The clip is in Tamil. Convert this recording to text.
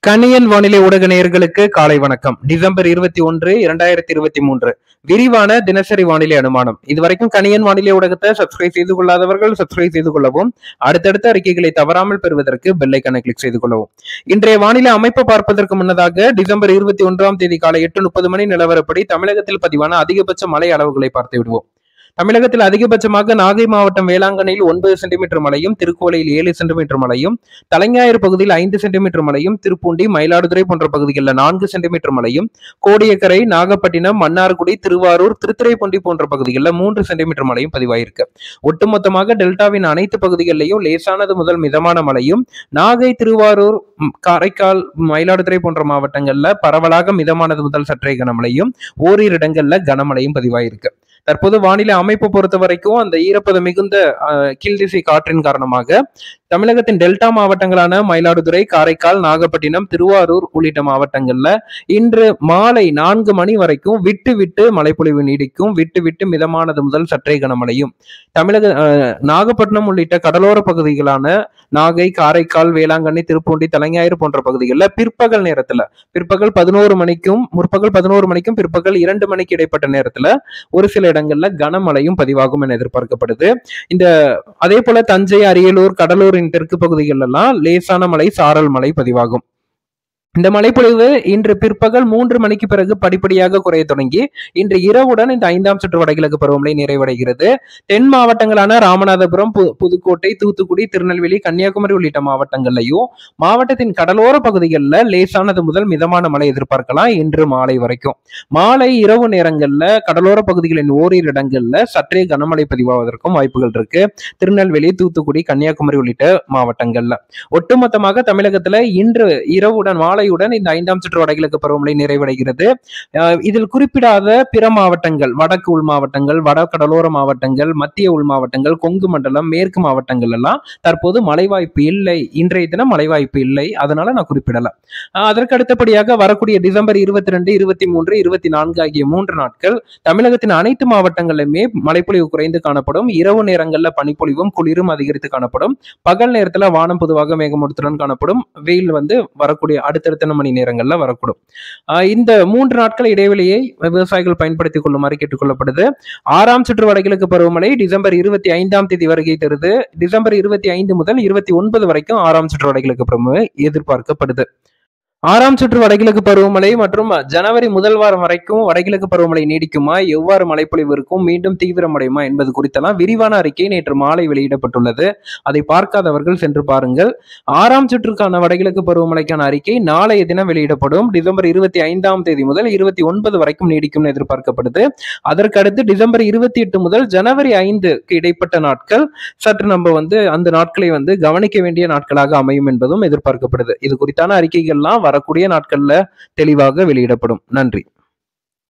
கணியன் வானிலை ஊடக நேயர்களுக்கு காலை வணக்கம். டிசம்பர் 21, 2023 விரிவான தினசரி வானிலை அனுமானம். இதுவரைக்கும் கணியன் வானிலை ஊடகத்தை சப்ஸ்கிரைப் செய்து கொள்ளாதவர்கள் சப்ஸ்கிரைப் செய்து கொள்ளவும், அடுத்தடுத்த அறிக்கைகளை தவறாமல் பெறுவதற்கு பெல் ஐகானை கிளிக் செய்து கொள்ளவும். இன்றைய வானிலை அமைப்பு பார்ப்பதற்கு முன்னதாக டிசம்பர் 21ஆம் தேதி காலை 8:30 மணி நிலவரப்படி தமிழகத்தில் பதிவான அதிகபட்ச மழை அளவுகளை பார்த்து விடுவோம். தமிழகத்தில் அதிகபட்சமாக நாகை மாவட்டம் வேளாங்கண்ணியில் 9 சென்டிமீட்டர் மழையும், திருக்கோலையில் 7 சென்டிமீட்டர் மழையும், தலைஞாயிறு பகுதியில் 5 சென்டிமீட்டர் மழையும், திருப்பூண்டி, மயிலாடுதுறை போன்ற பகுதிகளில் 4 சென்டிமீட்டர் மழையும், கோடியக்கரை, நாகப்பட்டினம், மன்னார்குடி, திருவாரூர், திருத்துறைப்பூண்டி போன்ற பகுதிகளில் 3 சென்டிமீட்டர் மழையும் பதிவாயிருக்கு. ஒட்டுமொத்தமாக டெல்டாவின் அனைத்து பகுதிகளிலையும் லேசானது முதல் மிதமான மழையும், நாகை, திருவாரூர், காரைக்கால், மயிலாடுதுறை போன்ற மாவட்டங்கள்ல பரவலாக மிதமானது முதல் சற்றே கனமழையும், ஓரிரு இடங்கள்ல கனமழையும் பதிவாயிருக்கு. தற்போது வானிலை அமைப்பு பொறுத்த வரைக்கும் அந்த ஈரப்பதம் மிகுந்த கீழ்திசை காற்றின் காரணமாக தமிழகத்தின் டெல்டா மாவட்டங்களான மயிலாடுதுறை, காரைக்கால், நாகப்பட்டினம், திருவாரூர் உள்ளிட்ட மாவட்டங்கள்ல இன்று மாலை 4 மணி வரைக்கும் விட்டு விட்டு மழைப்பொழிவு நீடிக்கும். விட்டு விட்டு மிதமானது முதல் சற்றே கனமழையும். நாகப்பட்டினம் உள்ளிட்ட கடலோர பகுதிகளான நாகை, காரைக்கால், வேளாங்கண்ணி, திருப்பூண்டி, தலைஞாயிறு போன்ற பகுதிகளில் பிற்பகல் நேரத்துல பிற்பகல் 11 மணிக்கும் முற்பகல் 11 மணிக்கும் பிற்பகல் 2 மணிக்கு இடைப்பட்ட நேரத்துல ஒரு சில இடங்கள்ல கனமழையும் பதிவாகும் என எதிர்பார்க்கப்படுது. அதே போல தஞ்சை, அரியலூர், கடலூரின் தெற்கு பகுதிகள் எல்லாம் லேசான மழை, சாரல் மழை பதிவாகும். இந்த மழைப்பொழிவு இன்று பிற்பகல் 3 மணிக்கு பிறகு படிப்படியாக குறைய தொடங்கி இன்று இரவுடன் இந்த 5ஆம் சுற்று வடகிழக்கு பருவமழை நிறைவடைகிறது. தென் மாவட்டங்களான ராமநாதபுரம், புதுக்கோட்டை, தூத்துக்குடி, திருநெல்வேலி, கன்னியாகுமரி உள்ளிட்ட மாவட்டங்கள்லையும் மாவட்டத்தின் கடலோர பகுதிகளில் லேசானது முதல் மிதமான மழை எதிர்பார்க்கலாம். இன்று மாலை வரைக்கும் மாலை இரவு நேரங்கள்ல கடலோர பகுதிகளின் ஓரிரு இடங்கள்ல சற்றே கனமழை பதிவாவதற்கும் வாய்ப்புகள் இருக்கு. திருநெல்வேலி, தூத்துக்குடி, கன்னியாகுமரி உள்ளிட்ட மாவட்டங்கள்ல ஒட்டுமொத்தமாக தமிழகத்துல இன்று இரவுடன் மாலையுடன் இந்த 5ஆம் சுற்று வடகிழக்கு பருவமழை நிறைவடைகிறது. இதில் குறிப்பிடாத பிற மாவட்டங்கள், வடக்கு உள் மாவட்டங்கள், வட கடலோர மாவட்டங்கள், மத்திய உள் மாவட்டங்கள், கொங்கு மண்டலம், மேற்கு மாவட்டங்கள் எல்லாம் தற்போது மழை வாய்ப்பு இல்லை. இன்றைய தினம் மழை வாய்ப்பு இல்லை, அதனால நான் குறிப்பிடல. அதற்கு அடுத்தபடியாக வரக்கூடிய டிசம்பர் 22, 23, 24 ஆகிய 3 நாட்கள் தமிழகத்தின் அனைத்து மாவட்டங்களிலுமே மழைப்பொழிவு குறைந்து காணப்படும். இரவு நேரங்கள்ல பனிப்பொழிவும் குளிரும் அதிகரித்து காணப்படும். பகல் நேரத்துல வானம் பொதுவாக மேகமூட்டத்துடன் காணப்படும். வெயில் வரக்கூடிய அடுத்தடுத்த மணி நேரங்கள்ல வரக்கூடும். இந்த 3 நாட்கள் இடைவெளியை விவசாயிகள் பயன்படுத்திக் கொள்ளுமாறு கேட்டுக்கொள்ளப்படுது. 6ஆம் சுற்று வடகிழக்கு பருவமழை டிசம்பர் 25ஆம் தேதி வருகை தருது. டிசம்பர் 25 முதல் 29 வரைக்கும் 6ஆம் சுற்று வடகிழக்கு பருவமழை எதிர்பார்க்கப்படுது. 6ஆம் சுற்று வடகிழக்கு பருவமழை மற்றும் ஜனவரி முதல் வாரம் வரைக்கும் வடகிழக்கு பருவமழை நீடிக்குமா, எவ்வாறு மழைப்பொழிவு இருக்கும், மீண்டும் தீவிரமடையுமா என்பது குறித்தெல்லாம் விரிவான அறிக்கை நேற்று மாலை வெளியிடப்பட்டுள்ளது. அதை பார்க்காதவர்கள் சென்று பாருங்கள். 6ஆம் சுற்றுக்கான வடகிழக்கு பருவமழைக்கான அறிக்கை நாளைய தினம் வெளியிடப்படும். டிசம்பர் 25ஆம் தேதி முதல் 29 வரைக்கும் நீடிக்கும் எதிர்பார்க்கப்படுது. அதற்கு அடுத்து டிசம்பர் 28 முதல் ஜனவரி 5க்கு இடைப்பட்ட நாட்கள் சற்று நம்ம அந்த நாட்களை கவனிக்க வேண்டிய நாட்களாக அமையும் என்பதும் எதிர்பார்க்கப்படுது. இது குறித்தான அறிக்கைகள்லாம் வரக்கூடிய நாட்கள்ல தெளிவாக வெளியிடப்படும். நன்றி.